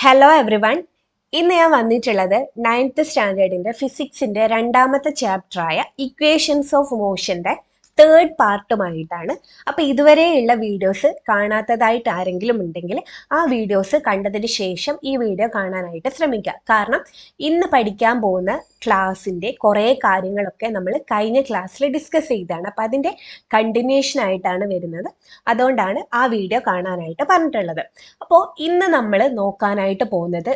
Hello every one. ഇന്ന് ഞാൻ വന്നിട്ടുള്ളത് 9th സ്റ്റാൻഡേർഡിന്റെ ഫിസിക്സിന്റെ രണ്ടാമത്തെ ചാപ്റ്ററായ ഇക്വേഷൻസ് ഓഫ് മോഷന്റെ തേർഡ് പാർട്ടുമായിട്ടാണ്. അപ്പോൾ ഇതുവരെയുള്ള വീഡിയോസ് കാണാത്തതായിട്ട് ആരെങ്കിലും ഉണ്ടെങ്കിൽ ആ വീഡിയോസ് കണ്ടതിന് ശേഷം ഈ വീഡിയോ കാണാനായിട്ട് ശ്രമിക്കുക. കാരണം ഇന്ന് പഠിക്കാൻ പോകുന്ന ക്ലാസ്സിന്റെ കുറേ കാര്യങ്ങളൊക്കെ നമ്മൾ കഴിഞ്ഞ ക്ലാസ്സിൽ ഡിസ്കസ് ചെയ്തതാണ്. അപ്പം അതിന്റെ കണ്ടിന്യൂഷൻ ആയിട്ടാണ് വരുന്നത്. അതുകൊണ്ടാണ് ആ വീഡിയോ കാണാനായിട്ട് പറഞ്ഞിട്ടുള്ളത്. അപ്പോൾ ഇന്ന് നമ്മൾ നോക്കാനായിട്ട് പോകുന്നത്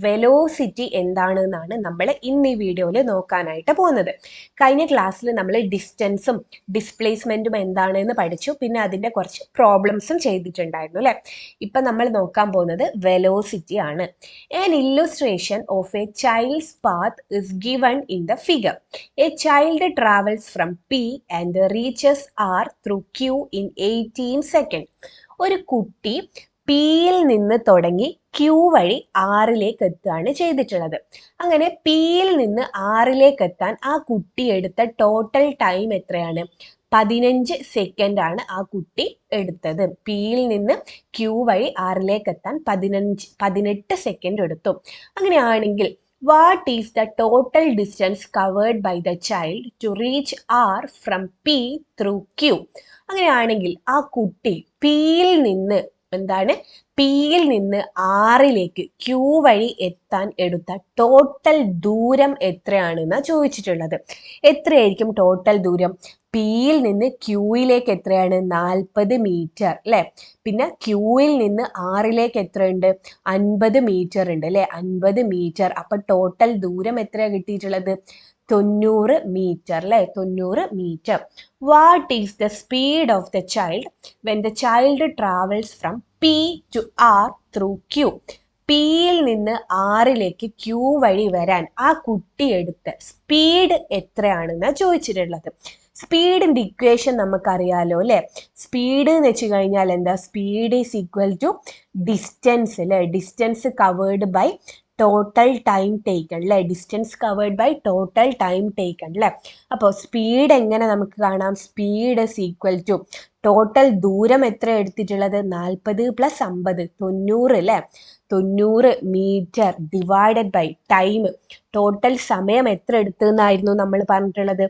വെലോസിറ്റി എന്താണെന്നാണ് നമ്മൾ ഇന്ന് ഈ വീഡിയോയിൽ നോക്കാനായിട്ട് പോകുന്നത്. കഴിഞ്ഞ ക്ലാസ്സിൽ നമ്മൾ ഡിസ്റ്റൻസും ഡിസ്പ്ലേസ്മെന്റും എന്താണെന്ന് പഠിച്ചു. പിന്നെ അതിന്റെ കുറച്ച് പ്രോബ്ലംസും ചെയ്തിട്ടുണ്ടായിരുന്നു അല്ലെ. ഇപ്പൊ നമ്മൾ നോക്കാൻ പോകുന്നത് വെലോസിറ്റി ആണ്. An illustration of a child's path is given in the figure. A child travels from P and reaches R through Q in 18 seconds. ഒരു കുട്ടി പിയിൽ നിന്ന് തുടങ്ങി ക്യൂ വഴി ആറിലേക്ക് എത്തുകയാണ് ചെയ്തിട്ടുള്ളത്. അങ്ങനെ പിയിൽ നിന്ന് ആറിലേക്ക് എത്താൻ ആ കുട്ടി എടുത്ത ടോട്ടൽ ടൈം എത്രയാണ്? 15 സെക്കൻഡ് ആണ് ആ കുട്ടി എടുത്തത്. പിയിൽ നിന്ന് ക്യൂ വഴി ആറിലേക്ക് എത്താൻ 18 സെക്കൻഡ് എടുത്തു. അങ്ങനെയാണെങ്കിൽ what is the total distance covered by the child to reach R from P through Q? അങ്ങനെയാണെങ്കിൽ ആ കുട്ടി പിയിൽ നിന്ന് ആറിലേക്ക് ക്യൂ വഴി എത്താൻ എടുത്ത ടോട്ടൽ ദൂരം എത്രയാണെന്നാ ചോദിച്ചിട്ടുള്ളത്. എത്രയായിരിക്കും ടോട്ടൽ ദൂരം? പിയിൽ നിന്ന് ക്യൂയിലേക്ക് എത്രയാണ്? 40 മീറ്റർ അല്ലെ. പിന്നെ ക്യൂയിൽ നിന്ന് ആറിലേക്ക് എത്രയുണ്ട്? 50 മീറ്റർ ഉണ്ട് അല്ലെ. 50 മീറ്റർ. അപ്പൊ ടോട്ടൽ ദൂരം എത്രയാണ് കിട്ടിയിട്ടുള്ളത്? 90 മീറ്റർ അല്ലെ. 90 metre. What is the speed of the child when the child travels from P to R through Q? പിയിൽ നിന്ന് ആറിലേക്ക് ക്യൂ വഴി വരാൻ ആ കുട്ടി എടുത്ത സ്പീഡ് എത്രയാണെന്നാണ് ചോദിച്ചിട്ടുള്ളത്. സ്പീഡിന്റെ ഇക്വേഷൻ നമുക്കറിയാലോ അല്ലെ. സ്പീഡ് എന്ന് വെച്ച് കഴിഞ്ഞാൽ എന്താ? Speed is equal to distance അല്ലെ. Distance covered by total time taken അല്ലെ. Distance covered by total time taken അല്ലെ. അപ്പോൾ സ്പീഡ് എങ്ങനെ നമുക്ക് കാണാം? Speed is equal to total ദൂരം എത്ര എടുത്തിട്ടുള്ളത്? 40 + 50 90 അല്ലെ. 90 metre divided by time. Total സമയം എത്ര എടുത്തെന്നായിരുന്നു നമ്മൾ പറഞ്ഞിട്ടുള്ളത്?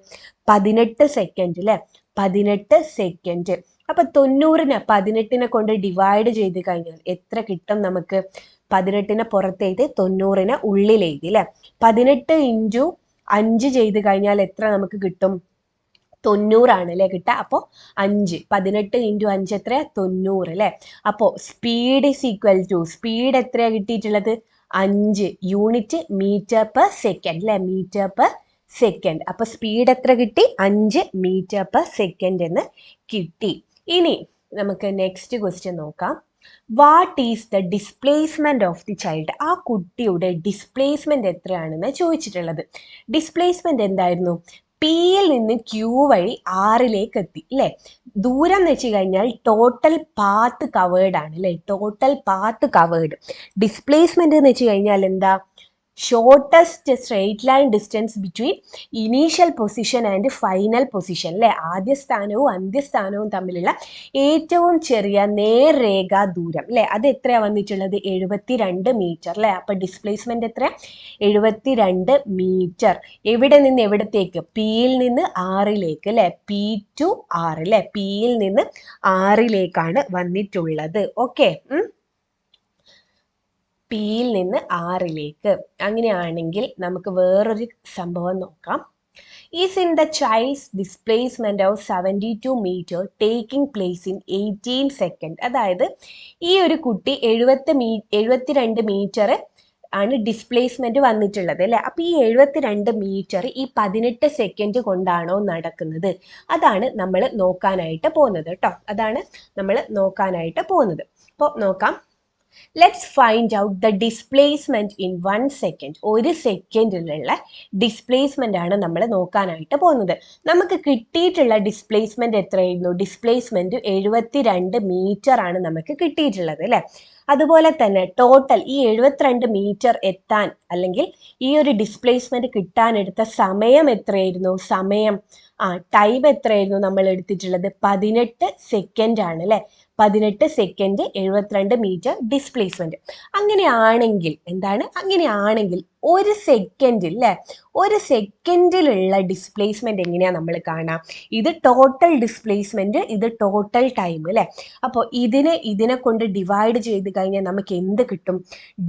18 സെക്കൻഡ് അല്ലെ. 18 സെക്കൻഡ്. അപ്പൊ 90നെ 18നെ കൊണ്ട് ഡിവൈഡ് ചെയ്ത് കഴിഞ്ഞാൽ എത്ര കിട്ടും നമുക്ക്? 18നെ പുറത്തെഴുതി 90നെ ഉള്ളിലെഴുതി അല്ലെ. 18 × 5 ചെയ്ത് കഴിഞ്ഞാൽ എത്ര നമുക്ക് കിട്ടും? 90 ആണ് അല്ലെ കിട്ടുക. അപ്പോൾ 5 18 × 5 എത്രയാ? 90 അല്ലെ. അപ്പോൾ speed is equal to speed എത്രയാ കിട്ടിയിട്ടുള്ളത്? 5 യൂണിറ്റ് മീറ്റർ പെർ സെക്കൻഡ് അല്ലെ. Metre per second. അപ്പൊ സ്പീഡ് എത്ര കിട്ടി? 5 മീറ്റർ പെർ സെക്കൻഡ് എന്ന് കിട്ടി. ഇനി നമുക്ക് നെക്സ്റ്റ് ക്വസ്റ്റ്യൻ നോക്കാം. What is the displacement of the child? ആ കുട്ടിയുടെ ഡിസ്പ്ലേസ്മെന്റ് എത്രയാണെന്ന് ചോദിച്ചിട്ടുള്ളത്. ഡിസ്പ്ലേസ്മെന്റ് എന്തായിരുന്നു? പിയിൽ നിന്ന് ക്യൂ വഴി ആറിലേക്ക് എത്തി അല്ലെ. ദൂരം എന്ന് വെച്ച് കഴിഞ്ഞാൽ ടോട്ടൽ പാത്ത് കവേർഡ് ആണ് അല്ലെ. Total path covered. ഡിസ്പ്ലേസ്മെന്റ് എന്ന് വെച്ച് കഴിഞ്ഞാൽ എന്താ? Shortest straight line distance between initial position and final position അല്ലെ. ആദ്യ സ്ഥാനവും അന്ത്യസ്ഥാനവും തമ്മിലുള്ള ഏറ്റവും ചെറിയ നേർരേഖ ദൂരം അല്ലെ. അത് എത്രയാ വന്നിട്ടുള്ളത്? 72 മീറ്റർ അല്ലെ. അപ്പൊ ഡിസ്പ്ലേസ്മെന്റ് എത്രയാ? 72 മീറ്റർ. എവിടെ നിന്ന് എവിടത്തേക്ക്? പിയിൽ നിന്ന് ആറിലേക്ക് അല്ലെ. പി ടു ആർ അല്ലെ. പിയിൽ നിന്ന് ആറിലേക്കാണ് വന്നിട്ടുള്ളത്. ഓക്കെ. പിയിൽ നിന്ന് ആറിലേക്ക്. അങ്ങനെയാണെങ്കിൽ നമുക്ക് വേറൊരു സംഭവം നോക്കാം. Is in the child's displacement of 72 metre taking place in 18 second. അതായത് ഈ ഒരു കുട്ടി 72 മീറ്റർ ആണ് ഡിസ്പ്ലേസ്മെന്റ് വന്നിട്ടുള്ളത് അല്ലെ. അപ്പൊ ഈ 72 മീറ്റർ ഈ 18 സെക്കൻഡ് കൊണ്ടാണോ നടക്കുന്നത്? അതാണ് നമ്മൾ നോക്കാനായിട്ട് പോകുന്നത് കേട്ടോ. അതാണ് നമ്മൾ നോക്കാനായിട്ട് പോകുന്നത്. അപ്പോൾ നോക്കാം. Let's find out the displacement in 1 second. ഒരു സെക്കൻഡിലുള്ള ഡിസ്പ്ലേസ്മെന്റ് ആണ് നമ്മൾ നോക്കാനായിട്ട് പോകുന്നത്. നമുക്ക് കിട്ടിയിട്ടുള്ള ഡിസ്പ്ലേസ്മെന്റ് എത്രയായിരുന്നു? ഡിസ്പ്ലേസ്മെന്റ് 72 മീറ്റർ ആണ് നമുക്ക് കിട്ടിയിട്ടുള്ളത് അല്ലെ. അതുപോലെ തന്നെ ടോട്ടൽ ഈ 72 മീറ്റർ എത്താൻ അല്ലെങ്കിൽ ഈ ഒരു ഡിസ്പ്ലേസ്മെന്റ് കിട്ടാൻ എടുത്ത സമയം എത്രയായിരുന്നു? ടൈം എത്രയായിരുന്നു നമ്മൾ എടുത്തിട്ടുള്ളത്? 18 സെക്കൻഡ് ആണ് അല്ലെ. 18 സെക്കൻഡ് 72 മീറ്റർ ഡിസ്പ്ലേസ്മെന്റ്. അങ്ങനെയാണെങ്കിൽ എന്താണ്, അങ്ങനെയാണെങ്കിൽ ഒരു സെക്കൻഡിൽ അല്ലേ, ഒരു സെക്കൻഡിലുള്ള ഡിസ്പ്ലേസ്മെന്റ് എങ്ങനെയാ നമ്മൾ കാണാം? ഇത് ടോട്ടൽ ഡിസ്പ്ലേസ്മെന്റ്, ഇത് ടോട്ടൽ ടൈം അല്ലേ. അപ്പോൾ ഇതിനെ കൊണ്ട് ഡിവൈഡ് ചെയ്ത് കഴിഞ്ഞാൽ നമുക്ക് എന്ത് കിട്ടും?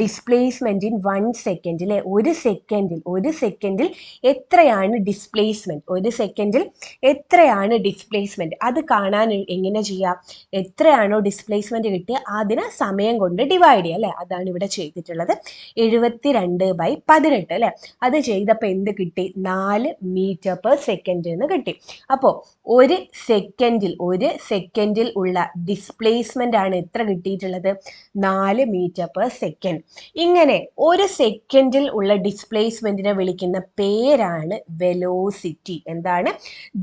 ഡിസ്പ്ലേസ്മെന്റ് ഇൻ 1 സെക്കൻഡ് അല്ലേ. ഒരു സെക്കൻഡിൽ എത്രയാണ് ഡിസ്പ്ലേസ്മെന്റ്, ഒരു സെക്കൻഡിൽ എത്രയാണ് ഡിസ്പ്ലേസ്മെന്റ്, അത് കാണാൻ എങ്ങനെ ചെയ്യാം? എത്രയാണോ ഡിസ്പ്ലേസ്മെന്റ് കിട്ടിയ അതിനെ സമയം കൊണ്ട് ഡിവൈഡ് ചെയ്യുക അല്ലേ. അതാണ് ഇവിടെ ചെയ്തിട്ടുള്ളത്. 72/18 അല്ലേ. അത് ചെയ്തപ്പോൾ എന്ത് കിട്ടി? 4 മീറ്റർ പെർ സെക്കൻഡ് എന്ന് കിട്ടി. അപ്പോൾ ഒരു സെക്കൻഡിൽ ഉള്ള ഡിസ്പ്ലേസ്മെന്റ് ആണ് എത്ര കിട്ടിയിട്ടുള്ളത്? 4 മീറ്റർ പെർ സെക്കൻഡ്. ഇങ്ങനെ ഒരു സെക്കൻഡിൽ ഉള്ള ഡിസ്പ്ലേസ്മെന്റിനെ വിളിക്കുന്ന പേരാണ് വെലോസിറ്റി. എന്താണ്?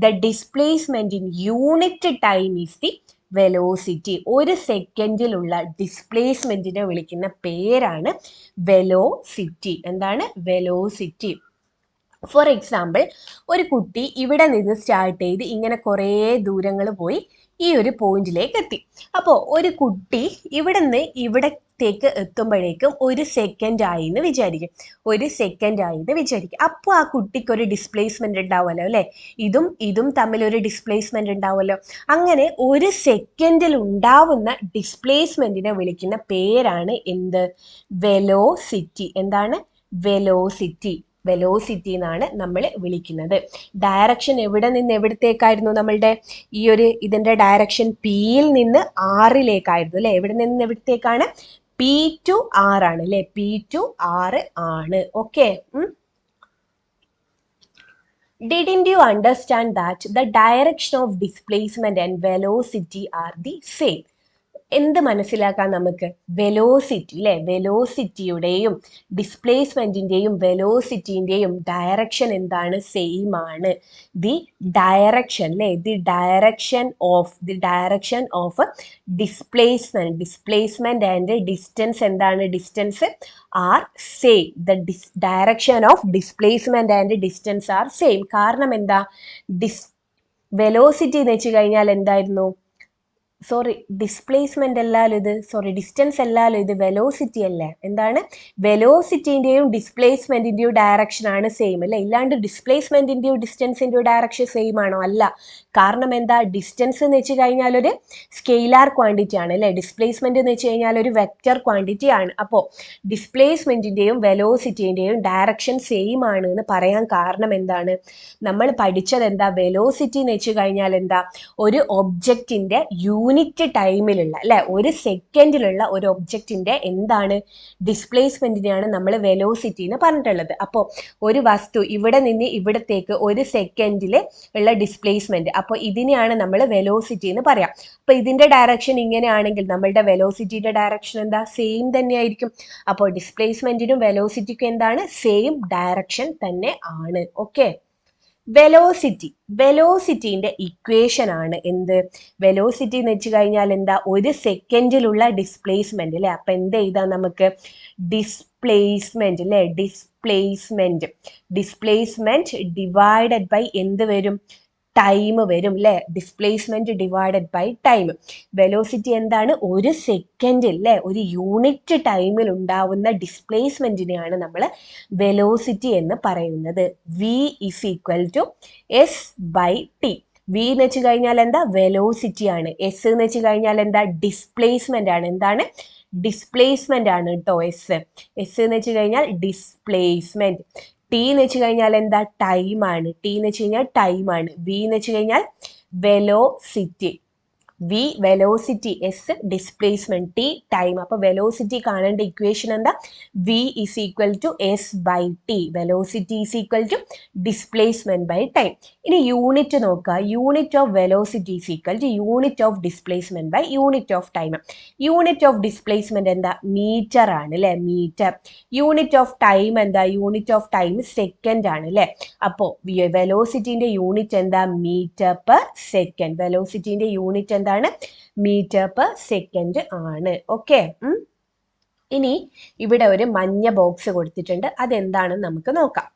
The displacement in unit time is the velocity. ഒരു സെക്കൻഡിലുള്ള ഡിസ്പ്ലേസ്മെന്റിനെ വിളിക്കുന്ന പേരാണ് വെലോസിറ്റി. എന്താണ്? വെലോസിറ്റി. ഫോർ എക്സാമ്പിൾ, ഒരു കുട്ടി ഇവിടെ നിന്ന് സ്റ്റാർട്ട് ചെയ്ത് ഇങ്ങനെ കുറേ ദൂരങ്ങൾ പോയി ഈ ഒരു പോയിന്റിലേക്ക് എത്തി. അപ്പോൾ ഒരു കുട്ടി ഇവിടെ നിന്ന് ഇവിടത്തേക്ക് എത്തുമ്പോഴേക്കും ഒരു സെക്കൻഡ് ആയി എന്ന് വിചാരിക്കും. അപ്പോൾ ആ കുട്ടിക്ക് ഒരു ഡിസ്പ്ലേസ്മെന്റ് ഉണ്ടാവുമല്ലോ അല്ലേ. ഇതും തമ്മിൽ ഒരു ഡിസ്പ്ലേസ്മെന്റ് ഉണ്ടാവുമല്ലോ. അങ്ങനെ ഒരു സെക്കൻഡിൽ ഉണ്ടാവുന്ന ഡിസ്പ്ലേസ്മെന്റിനെ വിളിക്കുന്ന പേരാണ് എന്ത്? വെലോസിറ്റി. എന്താണ്? വെലോസിറ്റി എന്നാണ് നമ്മൾ വിളിക്കുന്നത്. ഡയറക്ഷൻ എവിടെ നിന്ന് എവിടത്തേക്കായിരുന്നു? നമ്മളുടെ ഇതിന്റെ ഡയറക്ഷൻ പിയിൽ നിന്ന് ആറിലേക്കായിരുന്നു അല്ലെ. എവിടെ നിന്ന് എവിടത്തേക്കാണ്? P to R ആണ് അല്ലെ. P to R ആണ്. Okay. Didn't you understand that the direction of displacement and velocity are the same? എന്ത് മനസ്സിലാക്കാം നമുക്ക്? വെലോസിറ്റി അല്ലെ. വെലോസിറ്റിയുടെയും ഡിസ്പ്ലേസ്മെന്റിന്റെയും വെലോസിറ്റിന്റെയും ഡയറക്ഷൻ എന്താണ്? സെയിം ആണ്. ദി ഡയറക്ഷൻ അല്ലെ. The direction of displacement and distance എന്താണ്? Distance are same. The direction of displacement and distance are same. കാരണം എന്താ? വെലോസിറ്റി എന്ന് വെച്ച് കഴിഞ്ഞാൽ എന്തായിരുന്നു? ഡിസ്പ്ലേസ്മെന്റ് അല്ലല്ലോ ഇത്. ഡിസ്റ്റൻസ് അല്ലല്ലോ ഇത്. വെലോസിറ്റി അല്ലേ. എന്താണ്? വെലോസിറ്റിന്റെയും ഡിസ്പ്ലേസ്മെന്റിന്റെയും ഡയറക്ഷൻ ആണ് സെയിം അല്ലേ. ഇല്ലാണ്ട് ഡിസ്പ്ലേസ്മെന്റിന്റെയും ഡിസ്റ്റൻസിന്റെയും ഡയറക്ഷൻ സെയിം ആണോ? അല്ല. കാരണം എന്താ? ഡിസ്റ്റൻസ് എന്ന് വെച്ച് കഴിഞ്ഞാൽ ഒരു സ്കെയിലാർ ക്വാണ്ടിറ്റി ആണ് അല്ലേ. ഡിസ്പ്ലേസ്മെന്റ് എന്ന് വെച്ച് കഴിഞ്ഞാൽ ഒരു വെക്റ്റർ ക്വാണ്ടിറ്റി ആണ്. അപ്പോൾ ഡിസ്പ്ലേസ്മെന്റിന്റെയും വെലോസിറ്റിന്റെയും ഡയറക്ഷൻ സെയിം ആണ് എന്ന് പറയാൻ കാരണം എന്താണ്? നമ്മൾ പഠിച്ചത് എന്താ? വെലോസിറ്റി എന്ന് വെച്ച് കഴിഞ്ഞാൽ എന്താ? ഒരു ഒബ്ജക്റ്റിന്റെ യൂണിറ്റ് ടൈമിലുള്ള അല്ലെ, ഒരു സെക്കൻഡിലുള്ള ഒരു ഒബ്ജക്റ്റിന്റെ എന്താണ്? ഡിസ്പ്ലേസ്മെന്റിനെയാണ് നമ്മൾ വെലോസിറ്റി എന്ന് പറഞ്ഞിട്ടുള്ളത്. അപ്പോൾ ഒരു വസ്തു ഇവിടെ നിന്ന് ഇവിടത്തേക്ക് ഒരു സെക്കൻഡിൽ ഉള്ള ഡിസ്പ്ലേസ്മെന്റ്, അപ്പോൾ ഇതിനെയാണ് നമ്മൾ വെലോസിറ്റി എന്ന് പറയാം. അപ്പോൾ ഇതിന്റെ ഡയറക്ഷൻ ഇങ്ങനെയാണെങ്കിൽ നമ്മളുടെ വെലോസിറ്റിയുടെ ഡയറക്ഷൻ എന്താ? സെയിം തന്നെയായിരിക്കും. അപ്പോൾ ഡിസ്പ്ലേസ്മെന്റിനും വെലോസിറ്റിക്കും എന്താണ്? സെയിം ഡയറക്ഷൻ തന്നെ ആണ്. ഓക്കെ. വെലോസിറ്റിന്റെ ഇക്വേഷൻ ആണ് എന്ത്? വെലോസിറ്റി എന്ന് വെച്ച് കഴിഞ്ഞാൽ എന്താ? ഒരു സെക്കൻഡിലുള്ള ഡിസ്പ്ലേസ്മെന്റ് അല്ലെ. അപ്പൊ എന്ത് എഴുതാം നമുക്ക്? ഡിസ്പ്ലേസ്മെന്റ് അല്ലെ. ഡിസ്പ്ലേസ്മെന്റ് ഡിവൈഡഡ് ബൈ എന്ത് വരും? ടൈം വരും അല്ലെ. Displacement divided by time. Velocity എന്താണ്? ഒരു സെക്കൻഡിൽ അല്ലെ, ഒരു യൂണിറ്റ് ടൈമിൽ ഉണ്ടാവുന്ന ഡിസ്പ്ലേസ്മെന്റിനെയാണ് നമ്മൾ വെലോസിറ്റി എന്ന് പറയുന്നത്. V is equal to S/T. V എന്ന് വെച്ച് കഴിഞ്ഞാൽ എന്താ? വെലോസിറ്റി ആണ്. S എന്ന് വെച്ച് കഴിഞ്ഞാൽ എന്താ? ഡിസ്പ്ലേസ്മെന്റ് ആണ്. എന്താണ്? ഡിസ്പ്ലേസ്മെന്റ് ആണ് കേട്ടോ. S എന്ന് വെച്ച് കഴിഞ്ഞാൽ ഡിസ്പ്ലേസ്മെന്റ്. T എന്ന് വെച്ച് കഴിഞ്ഞാൽ എന്താ? ടൈം ആണ്. T എന്ന് വെച്ച് കഴിഞ്ഞാൽ ടൈം ആണ്. V എന്ന് വെച്ച് കഴിഞ്ഞാൽ velocity. V velocity, S displacement, T time. അപ്പൊ വെലോസിറ്റി കാണേണ്ട ഇക്വേഷൻ എന്താ? V is equal to S/T. Velocity is equal to displacement by time. ഇനി യൂണിറ്റ് നോക്കുക. Unit of velocity is equal to unit of displacement by unit of time. Unit of displacement എന്താ? Metre ആണ് അല്ലെ. Metre. Unit of time എന്താ? Unit of time second ആണ് അല്ലെ. അപ്പോ വെലോസിറ്റിന്റെ യൂണിറ്റ് എന്താ? Metre per second. വെലോസിറ്റിന്റെ യൂണിറ്റ് എന്താ? മീറ്റർ പെർ സെക്കൻഡ് ആണ്. ഓക്കെ. ഇനി ഇവിടെ ഒരു മഞ്ഞ ബോക്സ് കൊടുത്തിട്ടുണ്ട്. അതെന്താണെന്ന് നമുക്ക് നോക്കാം.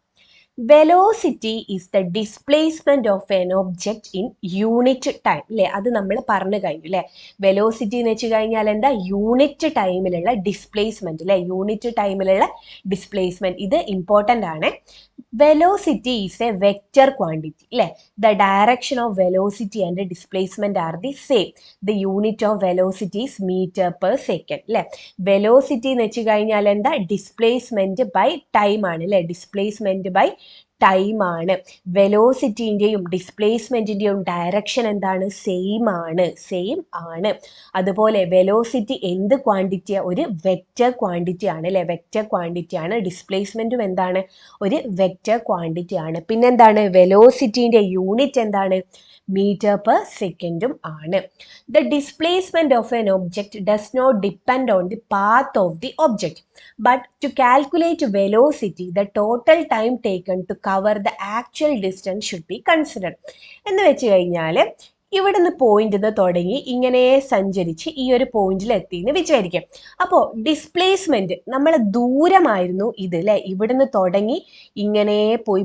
Velocity is the displacement of an object in unit time അല്ലേ, അത് നമ്മൾ പറഞ്ഞു കഴിഞ്ഞു അല്ലേ. വെലോസിറ്റി എന്ന് വെച്ച് കഴിഞ്ഞാൽ എന്താ, യൂണിറ്റ് ടൈമിലുള്ള ഡിസ്പ്ലേസ്മെന്റ് അല്ലേ, യൂണിറ്റ് ടൈമിലുള്ള ഡിസ്പ്ലേസ്മെന്റ്. ഇത് ഇമ്പോർട്ടൻ്റ് ആണ്. Velocity is a vector quantity അല്ലേ. The direction of velocity and displacement are the same. The unit of velocity is metre per second അല്ലേ. വെലോസിറ്റി എന്ന് വെച്ച് കഴിഞ്ഞാൽ എന്താ, ഡിസ്പ്ലേസ്മെന്റ് ബൈ ടൈം ആണ് അല്ലേ, ഡിസ്പ്ലേസ്മെന്റ് ബൈ ടൈം ആണ്. വെലോസിറ്റിൻ്റെയും ഡിസ്പ്ലേസ്മെന്റിന്റെയും ഡയറക്ഷൻ എന്താണ്, സെയിം ആണ്. അതുപോലെ വെലോസിറ്റി എന്ത് ക്വാണ്ടിറ്റിയാ, ഒരു വെക്റ്റർ ക്വാണ്ടിറ്റി ആണ് അല്ലേ, വെക്റ്റർ ക്വാണ്ടിറ്റി ആണ്. ഡിസ്പ്ലേസ്മെന്റും എന്താണ്, ഒരു വെക്റ്റർ ക്വാണ്ടിറ്റി ആണ്. പിന്നെന്താണ്, വെലോസിറ്റിന്റെ യൂണിറ്റ് എന്താണ്, മീറ്റർ പെർ സെക്കൻഡും ആണ്. The displacement of an object does not depend on the path of the object, but to calculate velocity the total time taken to cover the actual distance should be considered. എന്ന് വെച്ച് കഴിഞ്ഞാൽ ഇവിടുന്ന് പോയിന്റിൽ നിന്ന് തുടങ്ങി ഇങ്ങനെ സഞ്ചരിച്ച് ഈ ഒരു പോയിന്റിൽ എത്തി എന്ന് വിചാരിക്കാം. അപ്പോൾ ഡിസ്പ്ലേസ്മെന്റ് നമ്മൾ ദൂരമായിരുന്നു ഇത് അല്ലേ, ഇവിടുന്ന് തുടങ്ങി ഇങ്ങനെ പോയി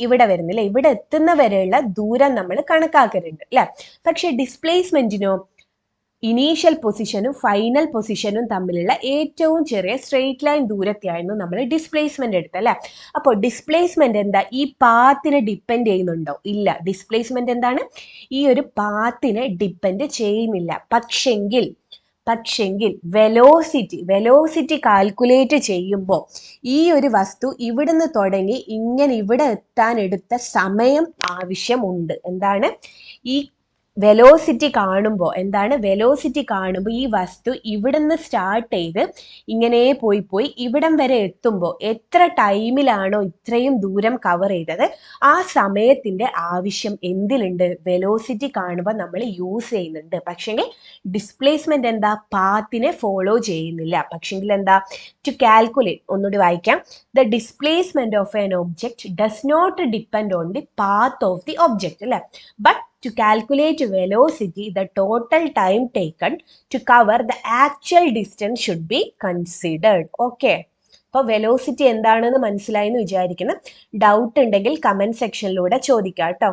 ഇവിടെ വരുന്നില്ല, ഇവിടെ എത്തുന്ന വരെയുള്ള ദൂരം നമ്മൾ കണക്കാക്കരുണ്ട് അല്ലേ. പക്ഷെ ഡിസ്പ്ലേസ്മെന്റിനോ ഇനീഷ്യൽ പൊസിഷനും ഫൈനൽ പൊസിഷനും തമ്മിലുള്ള ഏറ്റവും ചെറിയ സ്ട്രെയിറ്റ് ലൈൻ ദൂരത്തെയായിരുന്നു നമ്മൾ ഡിസ്പ്ലേസ്മെന്റ് എടുത്തത് അല്ലേ. അപ്പോൾ ഡിസ്പ്ലേസ്മെന്റ് എന്താ, ഈ പാത്തിനെ ഡിപ്പെൻഡ് ചെയ്യുന്നുണ്ടോ, ഇല്ല. ഡിസ്പ്ലേസ്മെന്റ് എന്താണ്, ഈ ഒരു പാത്തിനെ ഡിപ്പെൻഡ് ചെയ്യുന്നില്ല. പക്ഷെങ്കിൽ വെലോസിറ്റി കാൽക്കുലേറ്റ് ചെയ്യുമ്പോൾ ഈ ഒരു വസ്തു ഇവിടുന്ന് തുടങ്ങി ഇങ്ങനെ ഇവിടെ എത്താൻ എടുത്ത സമയം ആവശ്യമുണ്ട്. എന്താണ്, ഈ വെലോസിറ്റി കാണുമ്പോൾ ഈ വസ്തു ഇവിടുന്ന് സ്റ്റാർട്ട് ചെയ്ത് ഇങ്ങനെ പോയി ഇവിടം വരെ എത്തുമ്പോൾ എത്ര ടൈമിലാണോ ഇത്രയും ദൂരം കവർ ചെയ്തത്, ആ സമയത്തിന്റെ ആവശ്യം എന്തിലുണ്ട്, വെലോസിറ്റി കാണുമ്പോൾ നമ്മൾ യൂസ് ചെയ്യുന്നുണ്ട്. പക്ഷെങ്കിൽ ഡിസ്പ്ലേസ്മെന്റ് എന്താ, പാത്തിനെ ഫോളോ ചെയ്യുന്നില്ല. പക്ഷെങ്കിൽ എന്താ, ടു കാൽക്കുലേറ്റ്, ഒന്നുകൂടി വായിക്കാം. The displacement of an object does not depend on the path of the object അല്ലേ, but to calculate velocity, the total time taken to cover the actual distance should be considered. Okay. അപ്പോൾ velocity എന്താണെന്ന് മനസ്സിലായി എന്ന് വിചാരിക്കുന്നു. Doubt ഉണ്ടെങ്കിൽ comment സെക്ഷനിലൂടെ ചോദിക്കാം കേട്ടോ.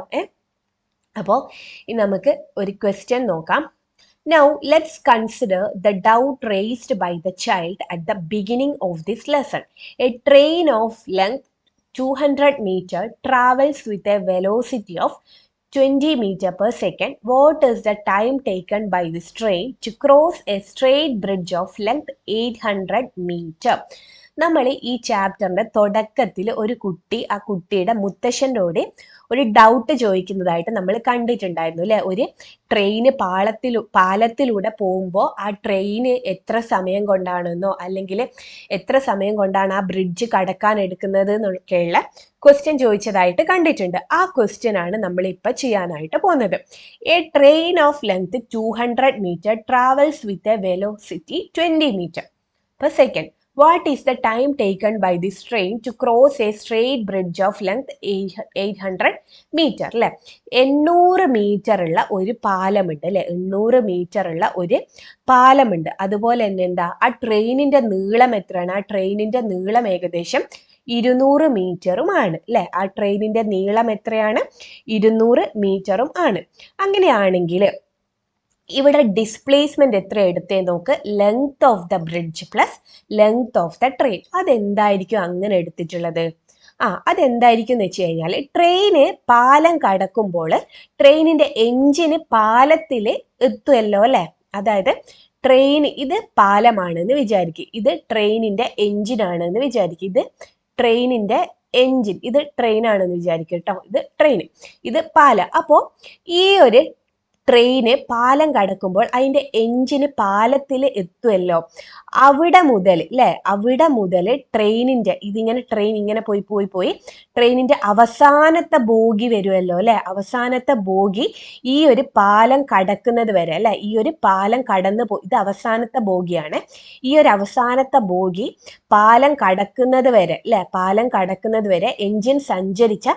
അപ്പോൾ ഇനി നമുക്ക് ഒരു ക്വസ്റ്റ്യൻ നോക്കാം. Now let's consider the doubt raised by the child at the beginning of this lesson. A train of length 200 meter travels with a velocity of 20 meter per second. What is the time taken by this train to cross a straight bridge of length 800 meter? നമ്മൾ ഈ ചാപ്റ്ററിന്റെ തുടക്കത്തിൽ ഒരു കുട്ടി ആ കുട്ടിയുടെ മുത്തശ്ശനോട് ഒരു doubt ചോദിക്കുന്നതായിട്ട് നമ്മൾ കണ്ടിട്ടുണ്ടായിരുന്നു അല്ലെ. ഒരു ട്രെയിന് പാലത്തിലൂടെ പോകുമ്പോൾ ആ ട്രെയിന് എത്ര സമയം കൊണ്ടാണെന്നോ അല്ലെങ്കിൽ എത്ര സമയം കൊണ്ടാണ് ആ ബ്രിഡ്ജ് കടക്കാൻ എടുക്കുന്നത് എന്നൊക്കെയുള്ള ക്വസ്റ്റ്യൻ ചോദിച്ചതായിട്ട് കണ്ടിട്ടുണ്ട്. ആ ക്വസ്റ്റ്യൻ ആണ് നമ്മൾ ഇപ്പൊ ചെയ്യാനായിട്ട് പോകുന്നത്. A train of length 200 meter travels with a velocity 20 meter per second. What is the time taken by this train to cross a straight bridge of length 800 meter? അല്ലെ, 800 മീറ്റർ ഉള്ള ഒരു പാലമുണ്ട് അല്ലെ, 800 മീറ്റർ ഉള്ള ഒരു പാലമുണ്ട്. അതുപോലെ തന്നെ എന്താ, ആ ട്രെയിനിന്റെ നീളം എത്രയാണ്, ആ ട്രെയിനിന്റെ നീളം ഏകദേശം 200 മീറ്ററും ആണ് അല്ലെ. ആ ട്രെയിനിന്റെ നീളം എത്രയാണ്, 200 മീറ്ററും ആണ്. അങ്ങനെയാണെങ്കിൽ ഇവിടെ ഡിസ്പ്ലേസ്മെന്റ് എത്ര എടുത്തേ നോക്ക്, length of the bridge plus length of the train. അതെന്തായിരിക്കും അങ്ങനെ എടുത്തിട്ടുള്ളത്? അതെന്തായിരിക്കും എന്ന് വെച്ച് കഴിഞ്ഞാൽ, ട്രെയിന് പാലം കടക്കുമ്പോൾ ട്രെയിനിന്റെ എഞ്ചിന് പാലത്തിൽ എത്തുമല്ലോ അല്ലെ. അതായത് ട്രെയിൻ, ഇത് പാലമാണെന്ന് വിചാരിക്കും, ഇത് ട്രെയിനിന്റെ എഞ്ചിനാണെന്ന് വിചാരിക്കും, ഇത് ട്രെയിനിന്റെ എഞ്ചിൻ, ഇത് ട്രെയിൻ ആണെന്ന് വിചാരിക്കും കേട്ടോ, ഇത് ട്രെയിൻ, ഇത് പാലം. അപ്പോൾ ഈ ഒരു ട്രെയിന് പാലം കടക്കുമ്പോൾ അതിൻ്റെ എഞ്ചിന് പാലത്തിൽ എത്തുമല്ലോ. അവിടെ മുതൽ അല്ലേ, അവിടെ മുതൽ ട്രെയിനിൻ്റെ ഇതിങ്ങനെ ട്രെയിൻ ഇങ്ങനെ പോയി ട്രെയിനിൻ്റെ അവസാനത്തെ ബോഗി വരുമല്ലോ അല്ലേ. അവസാനത്തെ ബോഗി ഈ ഒരു പാലം കടക്കുന്നത് വരെ അല്ലേ, ഈ ഒരു പാലം കടന്നു ഇത് അവസാനത്തെ ബോഗിയാണ്. ഈ ഒരു അവസാനത്തെ ബോഗി പാലം കടക്കുന്നത് വരെ അല്ലേ, പാലം കടക്കുന്നത് വരെ എഞ്ചിൻ സഞ്ചരിച്ച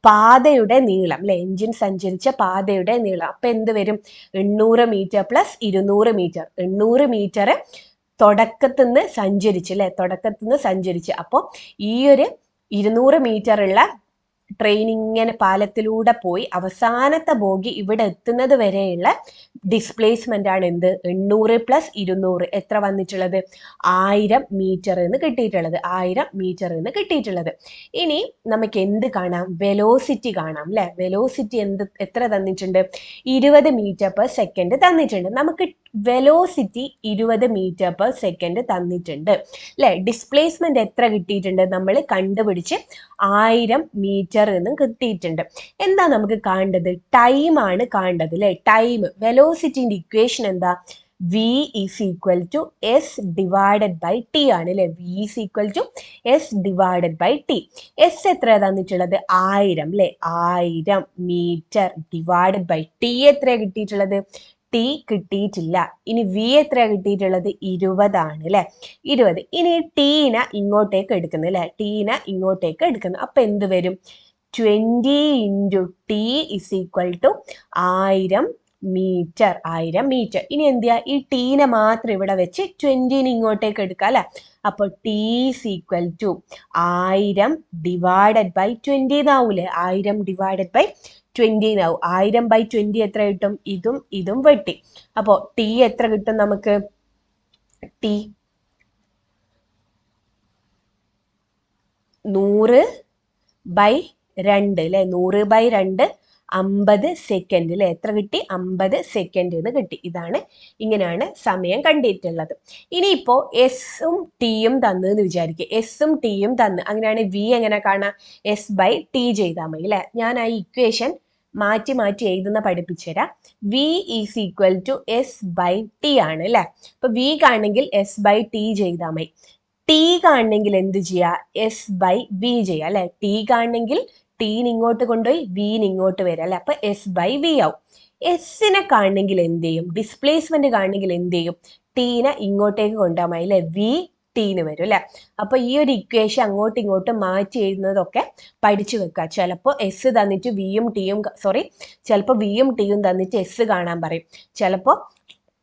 പാതയുടെ നീളം അല്ലെ, എഞ്ചിൻ സഞ്ചരിച്ച പാതയുടെ നീളം. അപ്പൊ എന്ത് വരും, 800 മീറ്റർ പ്ലസ് 200 മീറ്റർ. 800 മീറ്റർ തുടക്കത്തിൽ നിന്ന് സഞ്ചരിച്ച് അല്ലെ, തുടക്കത്തിൽ നിന്ന് സഞ്ചരിച്ച്. അപ്പോൾ ഈ ഒരു 200 മീറ്റർ ഉള്ള ട്രെയിൻ ഇങ്ങനെ പാലത്തിലൂടെ പോയി അവസാനത്തെ ബോഗി ഇവിടെ എത്തുന്നത് വരെയുള്ള ഡിസ്പ്ലേസ്മെന്റ് ആണ് എന്ത്? 800 + 200 എത്ര വന്നിട്ടുള്ളത്? 1000 മീറ്റർ എന്ന് കിട്ടിയിട്ടുള്ളത്. 1000 മീറ്റർ എന്ന് കിട്ടിയിട്ടുള്ളത്. ഇനി നമുക്ക് എന്ത് കാണാം? വെലോസിറ്റി കാണാം അല്ലെ? വെലോസിറ്റി എത്ര തന്നിട്ടുണ്ട്? 20 മീറ്റർ/സെക്കൻഡ് തന്നിട്ടുണ്ട്. നമുക്ക് വെലോസിറ്റി 20 മീറ്റർ/സെക്കൻഡ് തന്നിട്ടുണ്ട് അല്ലെ? ഡിസ്പ്ലേസ്മെന്റ് എത്ര കിട്ടിയിട്ടുണ്ട്? നമ്മൾ കണ്ടുപിടിച്ച് 1000 മീറ്റർ എന്നും കിട്ടിയിട്ടുണ്ട്. എന്താ നമുക്ക് കാണേണ്ടത്? ടൈം ആണ് കാണേണ്ടത് അല്ലെ? ടൈം. വെലോസിറ്റിന്റെ ഇക്വേഷൻ എന്താ? v = s / t ആണ് അല്ലെ? v = s / t. s എത്ര തന്നിട്ടുള്ളത്? 1000 അല്ലെ? 1000 മീറ്റർ / t എത്ര കിട്ടിയിട്ടുള്ളത്? t കിട്ടിയിട്ടില്ല. ഇനി v എത്ര കിട്ടിയിട്ടുള്ളത്? 20 ആണ് അല്ലെ? 20. ഇനി ടീനെ ഇങ്ങോട്ടേക്ക് എടുക്കുന്നു അല്ലെ? ടീനെ ഇങ്ങോട്ടേക്ക് എടുക്കുന്നു. അപ്പൊ എന്ത് വരും? 20 × t = 1000 മീറ്റർ. 1000 മീറ്റർ. ഇനി എന്ത് ചെയ്യാ? ഈ ടീനെ മാത്രം ഇവിടെ വെച്ച് 20നെ ഇങ്ങോട്ടേക്ക് എടുക്കാം അല്ലെ? അപ്പൊ t = 1000 / 20 എന്നാവൂലേ? 1000 / 20 എന്നാവും. 1000/20 എത്ര കിട്ടും? ഇതും വെട്ടി. അപ്പോ t എത്ര കിട്ടും നമുക്ക്? t 100/2 അല്ലെ? 100/2 50 സെക്കൻഡ് അല്ലെ? എത്ര കിട്ടി? 50 സെക്കൻഡ് എന്ന് കിട്ടി. ഇങ്ങനെയാണ് സമയം കണ്ടിട്ടുള്ളത്. ഇനിയിപ്പോ എസും ടിയും തന്നു എന്ന് വിചാരിക്കുക. എസും ടിയും തന്ന്. അങ്ങനെയാണ് v എങ്ങനെ കാണാം? s/t ചെയ്താൽ മതി അല്ലെ? ഞാൻ ആ ഇക്വേഷൻ മാറ്റി എഴുതുന്ന പഠിപ്പിച്ചു തരാം. v = s/t ആണ് അല്ലെ? അപ്പൊ v കാണണമെങ്കിൽ s/t ചെയ്താൽ മതി. t കാണണമെങ്കിൽ എന്ത് ചെയ്യാ? s/v ചെയ്യാം അല്ലെ? t കാണണമെങ്കിൽ ടീന് ഇങ്ങോട്ട് കൊണ്ടുപോയി വിന് ഇങ്ങോട്ട് വരാം അല്ലെ? അപ്പൊ s/v ആവും. എസിനെ കാണണമെങ്കിൽ എന്ത് ചെയ്യും? ഡിസ്പ്ലേസ്മെന്റ് കാണണമെങ്കിൽ എന്ത് ചെയ്യും? ടീനെ ഇങ്ങോട്ടേക്ക് കൊണ്ടുപോകാൻ മതി അല്ലെ? v ടീന് വരും അല്ലെ? അപ്പൊ ഈ ഒരു ഇക്വേഷൻ അങ്ങോട്ടും ഇങ്ങോട്ടും മാറ്റി എഴുതുന്നതൊക്കെ പഠിച്ചു വെക്കുക. ചിലപ്പോൾ എസ് തന്നിട്ട് വിയും ടിയും ചിലപ്പോൾ വിയും ടിയും തന്നിട്ട് എസ് കാണാൻ പറയും. ചിലപ്പോൾ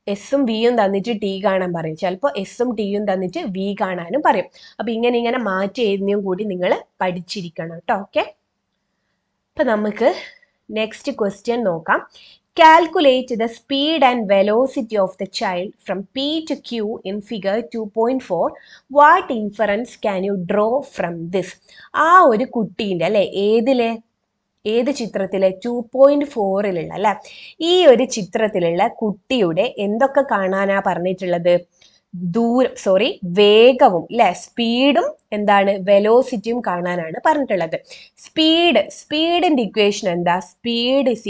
എസും വിയും തന്നിട്ട് ടി കാണാൻ പറയും. ചിലപ്പോൾ എസും ടിയും തന്നിട്ട് വി കാണാനും പറയും. അപ്പൊ ഇങ്ങനെ മാറ്റി എഴുതുന്നതും കൂടി നിങ്ങൾ പഠിച്ചിരിക്കണം കേട്ടോ. ഓക്കെ, അപ്പൊ നമുക്ക് നെക്സ്റ്റ് ക്വസ്റ്റ്യൻ നോക്കാം. Calculate the speed and velocity of the child from P to Q in figure 2.4. What inference can you draw from this? ആ ഒരു കുട്ടീൻ്റെ അല്ലെ? ഏത് ചിത്രത്തിലെ? 2.4 അല്ലെ? ഈ ഒരു ചിത്രത്തിലുള്ള കുട്ടിയുടെ എന്തൊക്കെ കാണാനാ പറഞ്ഞിട്ടുള്ളത്? വേഗവും അല്ലെ? സ്പീഡും എന്താണ്? വെലോസിറ്റിയും കാണാനാണ് പറഞ്ഞിട്ടുള്ളത്. സ്പീഡിന്റെ ഇക്വേഷൻ എന്താ? സ്പീഡ് =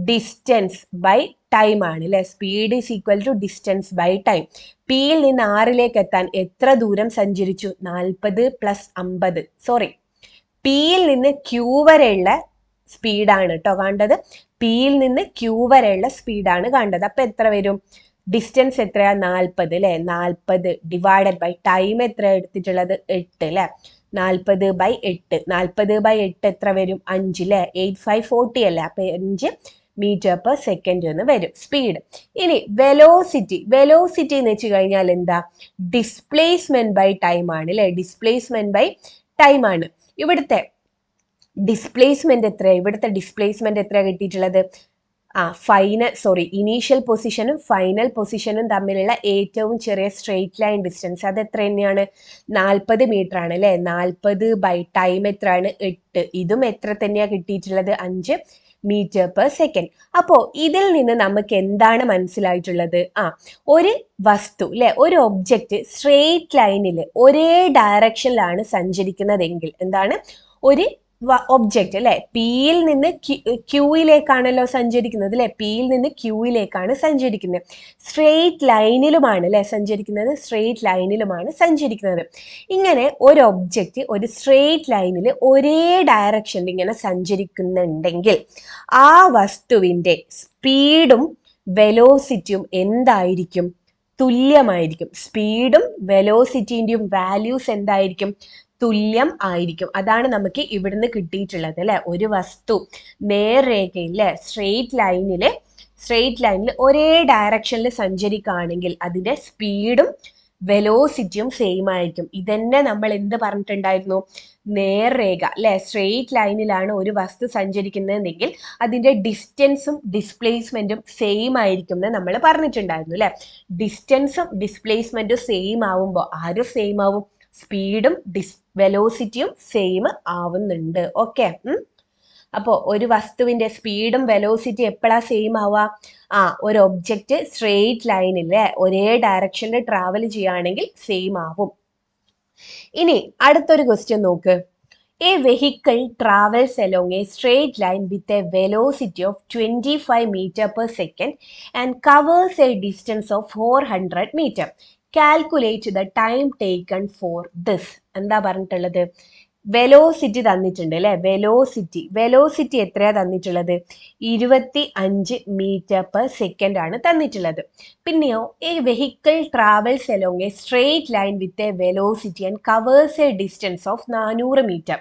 ഡിസ്റ്റൻസ് ബൈ ടൈം ആണ് അല്ലെ? Speed = distance by time. പിയിൽ നിന്ന് ആറിലേക്ക് എത്താൻ എത്ര ദൂരം സഞ്ചരിച്ചു? 40 + 50. പിയിൽ നിന്ന് ക്യൂ വരെയുള്ള സ്പീഡാണ് കേട്ടോ കാണേണ്ടത്. പിയിൽ നിന്ന് ക്യൂ വരെയുള്ള സ്പീഡാണ് കാണേണ്ടത്. അപ്പൊ എത്ര വരും? ഡിസ്റ്റൻസ് എത്രയാ? 40 അല്ലെ? 40 ഡിവൈഡഡ് ബൈ ടൈം എത്ര എടുത്തിട്ടുള്ളത്? 8 അല്ലെ? 40/8. 40/8 എത്ര വരും? 5 അല്ലെ? 8 5 40 അല്ലെ? അപ്പൊ 5 മീറ്റർ/സെക്കൻഡ് എന്ന് വരും സ്പീഡ്. ഇനി വെലോസിറ്റി എന്ന് വെച്ച് കഴിഞ്ഞാൽ എന്താ? ഡിസ്പ്ലേസ്മെന്റ് ബൈ ടൈം ആണ് അല്ലെ? ഡിസ്പ്ലേസ്മെന്റ് ബൈ ടൈം ആണ്. ഇവിടുത്തെ ഡിസ്പ്ലേസ്മെന്റ് എത്രയാ കിട്ടിയിട്ടുള്ളത്? ഇനീഷ്യൽ പൊസിഷനും ഫൈനൽ പൊസിഷനും തമ്മിലുള്ള ഏറ്റവും ചെറിയ സ്ട്രെയിറ്റ് ലൈൻ ഡിസ്റ്റൻസ് അത് എത്ര തന്നെയാണ്? 40 മീറ്റർ ആണ് അല്ലെ? 40 ബൈ ടൈം എത്രയാണ്? 8. ഇതും എത്ര തന്നെയാ കിട്ടിയിട്ടുള്ളത്? 5 മീറ്റർ/സെക്കൻഡ്. അപ്പോ ഇതിൽ നിന്ന് നമുക്ക് എന്താണ് മനസ്സിലായിട്ടുള്ളത്? ഒരു വസ്തു അല്ലെ? ഒരു ഒബ്ജക്റ്റ് സ്ട്രെയിറ്റ് ലൈനിൽ ഒരേ ഡയറക്ഷനിലാണ് സഞ്ചരിക്കുന്നതെങ്കിൽ എന്താണ്? ഒരു ഒബ്ജക്റ്റ് അല്ലെ? പിയിൽ നിന്ന് ക്യൂയിലേക്കാണല്ലോ സഞ്ചരിക്കുന്നത് അല്ലെ? പിയിൽ നിന്ന് ക്യൂയിലേക്കാണ് സഞ്ചരിക്കുന്നത്. സ്ട്രെയിറ്റ് ലൈനിലുമാണ് അല്ലെ സഞ്ചരിക്കുന്നത്? സ്ട്രെയിറ്റ് ലൈനിലുമാണ് സഞ്ചരിക്കുന്നത്. ഇങ്ങനെ ഒരു ഒബ്ജക്റ്റ് ഒരു സ്ട്രെയിറ്റ് ലൈനിൽ ഒരേ ഡയറക്ഷനിൽ ഇങ്ങനെ സഞ്ചരിക്കുന്നുണ്ടെങ്കിൽ ആ വസ്തുവിന്റെ സ്പീഡും വെലോസിറ്റിയും എന്തായിരിക്കും? തുല്യമായിരിക്കും. സ്പീഡും വെലോസിറ്റിന്റെയും വാല്യൂസ് എന്തായിരിക്കും? തുല്യം ആയിരിക്കും. അതാണ് നമുക്ക് ഇവിടുന്ന് കിട്ടിയിട്ടുള്ളത് അല്ലെ? ഒരു വസ്തു നേർരേഖയിൽ സ്ട്രെയിറ്റ് ലൈനിൽ ഒരേ ഡയറക്ഷനിൽ സഞ്ചരിക്കുകയാണെങ്കിൽ അതിന്റെ സ്പീഡും വെലോസിറ്റിയും സെയിം ആയിരിക്കും. ഇതന്നെ നമ്മൾ എന്ത് പറഞ്ഞിട്ടുണ്ടായിരുന്നു? നേർരേഖ അല്ലെ, സ്ട്രെയിറ്റ് ലൈനിലാണ് ഒരു വസ്തു സഞ്ചരിക്കുന്നതെങ്കിൽ അതിന്റെ ഡിസ്റ്റൻസും ഡിസ്പ്ലേസ്മെന്റും സെയിം ആയിരിക്കും എന്ന് നമ്മൾ പറഞ്ഞിട്ടുണ്ടായിരുന്നു അല്ലെ. ഡിസ്റ്റൻസും ഡിസ്പ്ലേസ്മെന്റും സെയിം ആവുമ്പോൾ ആരും സെയിം ആവും? സ്പീഡും വെലോസിറ്റിയും സെയിം ആവുന്നുണ്ട്. ഓക്കെ. അപ്പോൾ ഒരു വസ്തുവിന്റെ സ്പീഡും വെലോസിറ്റി എപ്പോഴാ സെയിം ആവുക? ഒരു ഒബ്ജക്റ്റ് സ്ട്രെയിറ്റ് ലൈനിൽ ഒരേ ഡയറക്ഷനിൽ ട്രാവൽ ചെയ്യുകയാണെങ്കിൽ സെയിം ആവും. ഇനി അടുത്തൊരു ക്വസ്റ്റ്യൻ നോക്ക്. A vehicle travels along a straight line with a velocity of 25 meter per second and covers a distance of 400 meter. Calculate the time taken for this. എന്താ പറഞ്ഞിട്ടുള്ളത്? വെലോസിറ്റി തന്നിട്ടുണ്ട് അല്ലെ. വെലോസിറ്റി എത്രയാ തന്നിട്ടുള്ളത്? 25 മീറ്റർ പെർ സെക്കൻഡ് ആണ് തന്നിട്ടുള്ളത്. പിന്നെയോ a vehicle travels along a straight line with a velocity and covers a distance of 400 metre.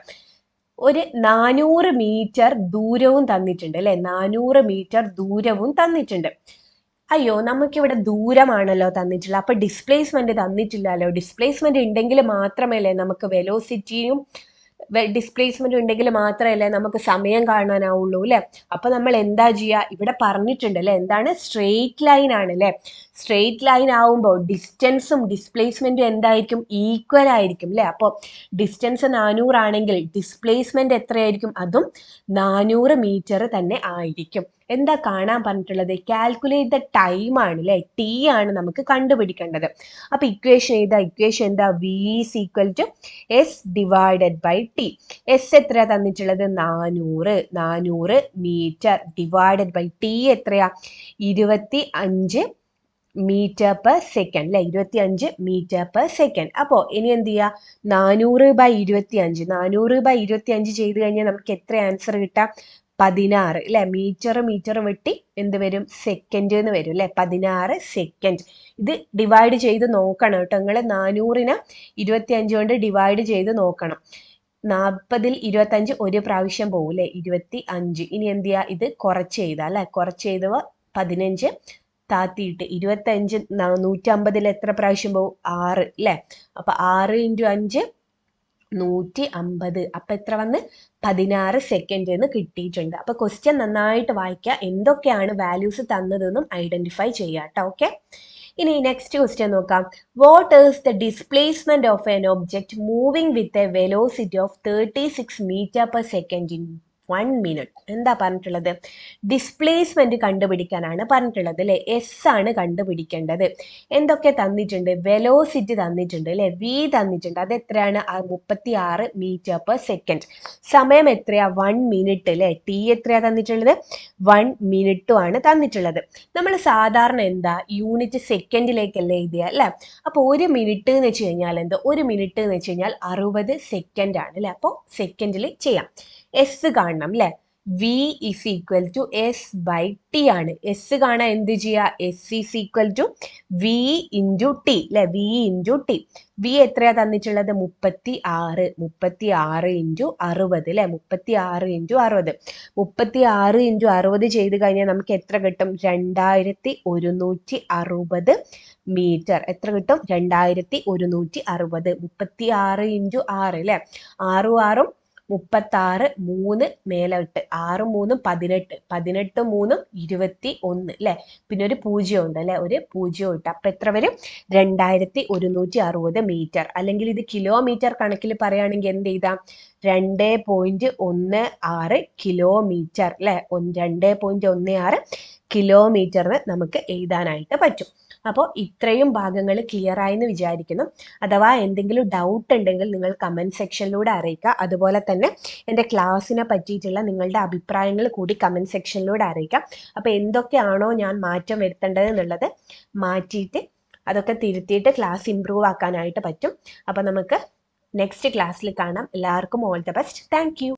ഒരു 400 മീറ്റർ ദൂരവും തന്നിട്ടുണ്ട് അല്ലെ. 400 മീറ്റർ ദൂരവും തന്നിട്ടുണ്ട്. അയ്യോ, നമുക്കിവിടെ ദൂരമാണല്ലോ തന്നിട്ടുള്ളത്, അപ്പൊ ഡിസ്പ്ലേസ്മെന്റ് തന്നിട്ടില്ലല്ലോ. ഡിസ്പ്ലേസ്മെന്റ് ഉണ്ടെങ്കിൽ മാത്രമല്ലേ നമുക്ക് വെലോസിറ്റിയും ഡിസ്പ്ലേസ്മെന്റ് ഉണ്ടെങ്കിൽ മാത്രമല്ലേ നമുക്ക് സമയം കാണാനാവുള്ളൂ അല്ലെ. അപ്പൊ നമ്മൾ എന്താ ചെയ്യുക? ഇവിടെ പറഞ്ഞിട്ടുണ്ട് അല്ലെ, എന്താണ്? സ്ട്രെയിറ്റ് ലൈൻ ആണ് അല്ലെ. സ്ട്രെയിറ്റ് ലൈൻ ആവുമ്പോൾ ഡിസ്റ്റൻസും ഡിസ്പ്ലേസ്മെന്റും എന്തായിരിക്കും? ഈക്വൽ ആയിരിക്കും അല്ലെ. അപ്പോൾ ഡിസ്റ്റൻസ് 400 ആണെങ്കിൽ ഡിസ്പ്ലേസ്മെന്റ് എത്രയായിരിക്കും? അതും 400 മീറ്റർ തന്നെ ആയിരിക്കും. എന്താ കാണാൻ പറഞ്ഞിട്ടുള്ളത്? കാൽക്കുലേറ്റ് ദ ടൈം ആണ് അല്ലെ. ടി ആണ് നമുക്ക് കണ്ടുപിടിക്കേണ്ടത്. അപ്പൊ ഇക്വേഷൻ എന്താ? V is equal to s divided by t. S എത്രയാ തന്നിട്ടുള്ളത്? 400 മീറ്റർ ഡിവൈഡഡ് ബൈ ടി എത്രയാ? 25 മീറ്റർ പെർ സെക്കൻഡ് അല്ലെ. 25 മീറ്റർ പെർ സെക്കൻഡ്. അപ്പോൾ ഇനി എന്ത് ചെയ്യുക? 400/25 ചെയ്ത് കഴിഞ്ഞാൽ നമുക്ക് എത്ര ആൻസർ കിട്ടാം? 16 അല്ലെ. മീറ്റർ വെട്ടി എന്ത് വരും? സെക്കൻഡ് എന്ന് വരും അല്ലെ. 16 സെക്കൻഡ്. ഇത് ഡിവൈഡ് ചെയ്ത് നോക്കണം കേട്ടോ. നിങ്ങൾ 400നെ 25 കൊണ്ട് ഡിവൈഡ് ചെയ്ത് നോക്കണം. 40ൽ 25 ഒരു പ്രാവശ്യം പോകും അല്ലെ. 25. ഇനി എന്ത് ചെയ്യുക? ഇത് കുറച്ച് ചെയ്താൽ അല്ലെ. കുറച്ച് ചെയ്തവ 15 താത്തിയിട്ട് 25 150ൽ എത്ര പ്രാവശ്യം പോകും? 6 അല്ലെ. അപ്പൊ 6 × 5 150. അപ്പൊ എത്ര വന്ന്? 16 സെക്കൻഡ് എന്ന് കിട്ടിയിട്ടുണ്ട്. അപ്പൊ ക്വസ്റ്റ്യൻ നന്നായിട്ട് വായിക്കുക, എന്തൊക്കെയാണ് വാല്യൂസ് തന്നതെന്നും ഐഡന്റിഫൈ ചെയ്യാം കേട്ടോ. ഓക്കെ. ഇനി നെക്സ്റ്റ് ക്വസ്റ്റ്യൻ നോക്കാം. What is the displacement of an object moving with a velocity of 36 metre per second in 1 minute? എന്താ പറഞ്ഞിട്ടുള്ളത്? ഡിസ്പ്ലേസ്മെന്റ് കണ്ടുപിടിക്കാനാണ് പറഞ്ഞിട്ടുള്ളത് അല്ലെ. എസ് ആണ് കണ്ടുപിടിക്കേണ്ടത്. എന്തൊക്കെ തന്നിട്ടുണ്ട്? വെലോസിറ്റി തന്നിട്ടുണ്ട് അല്ലെ. വി തന്നിട്ടുണ്ട്. അത് എത്രയാണ്? 36 മീറ്റർ പെർ സെക്കൻഡ്. സമയം എത്രയാ? 1 minute അല്ലെ. ടി എത്രയാ തന്നിട്ടുള്ളത്? 1 minute ആണ് തന്നിട്ടുള്ളത്. നമ്മൾ സാധാരണ എന്താ യൂണിറ്റ് സെക്കൻഡിലേക്കല്ലേ എഴുതിയ അല്ലെ. അപ്പൊ 1 minute എന്ന് വെച്ച് കഴിഞ്ഞാൽ എന്ത്? 1 minute എന്ന് വെച്ച് കഴിഞ്ഞാൽ 60 സെക്കൻഡ് ആണ് അല്ലെ. അപ്പോൾ സെക്കൻഡിൽ ചെയ്യാം. എസ് കാണണം അല്ലെ. V is equal to S by T ആണ്. എസ് കാണാൻ എന്ത് ചെയ്യുക? S is equal to V into T അല്ലെ. V into T. വി എത്രയാ തന്നിട്ടുള്ളത്? 36. 36 ഇൻറ്റു 60 അല്ലെ. 36 ഇൻറ്റു 60. 36 ഇൻറ്റു 60 ചെയ്ത് കഴിഞ്ഞാൽ നമുക്ക് എത്ര കിട്ടും? 2160 മീറ്റർ. എത്ര കിട്ടും? 2160. 36 ഇൻറ്റു 6 അല്ലെ. 6 6 36, 3 മേലോട്ട് 6 3 18, 18 3 21 അല്ലെ. പിന്നെ ഒരു 0 ഉണ്ട് അല്ലെ. ഒരു 0 ഇട്ട്. അപ്പൊ എത്ര വരും? 2160 മീറ്റർ. അല്ലെങ്കിൽ ഇത് കിലോമീറ്റർ കണക്കിൽ പറയുകയാണെങ്കിൽ എന്ത് ചെയ്താം? 2.16 കിലോമീറ്റർ അല്ലെ. 2.16 കിലോമീറ്ററിന് നമുക്ക് എഴുതാനായിട്ട് പറ്റും. അപ്പോൾ ഇത്രയും ഭാഗങ്ങൾ ക്ലിയർ ആയെന്ന് വിചാരിക്കുന്നു. അഥവാ എന്തെങ്കിലും ഡൗട്ട് ഉണ്ടെങ്കിൽ നിങ്ങൾ കമൻറ്റ് സെക്ഷനിലൂടെ അറിയിക്കുക. അതുപോലെ തന്നെ എൻ്റെ ക്ലാസ്സിനെ പറ്റിയിട്ടുള്ള നിങ്ങളുടെ അഭിപ്രായങ്ങൾ കൂടി കമൻറ്റ് സെക്ഷനിലൂടെ അറിയിക്കുക. അപ്പോൾ എന്തൊക്കെയാണോ ഞാൻ മാറ്റം വരുത്തേണ്ടത് എന്നുള്ളത് മാറ്റിയിട്ട് അതൊക്കെ തിരുത്തിയിട്ട് ക്ലാസ് ഇമ്പ്രൂവ് ആക്കാനായിട്ട് പറ്റും. അപ്പോൾ നമുക്ക് നെക്സ്റ്റ് ക്ലാസ്സിൽ കാണാം. എല്ലാവർക്കും all the best. Thank you.